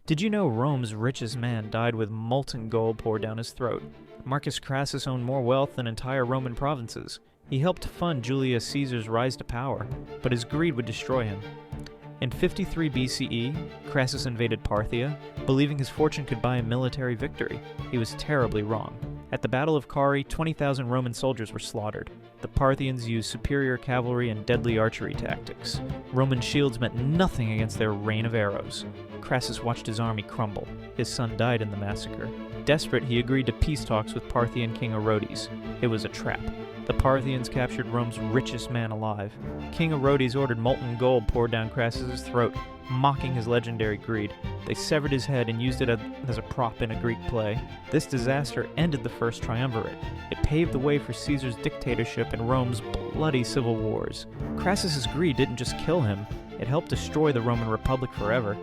Did you know Rome's richest man died with molten gold poured down his throat? Marcus Crassus owned more wealth than entire Roman provinces. He helped fund Julius Caesar's rise to power, but his greed would destroy him. In 53 BCE, Crassus invaded Parthia, believing his fortune could buy a military victory. He was terribly wrong. At the Battle of Carrhae, 20,000 Roman soldiers were slaughtered. The Parthians used superior cavalry and deadly archery tactics. Roman shields meant nothing against their rain of arrows. Crassus watched his army crumble. His son died in the massacre. Desperate, he agreed to peace talks with Parthian king Orodes. It was a trap. The Parthians captured Rome's richest man alive. King Orodes ordered molten gold poured down Crassus's throat, mocking his legendary greed. They severed his head and used it as a prop in a Greek play. This disaster ended the First Triumvirate. It paved the way for Caesar's dictatorship and Rome's bloody civil wars. Crassus's greed didn't just kill him, it helped destroy the Roman Republic forever.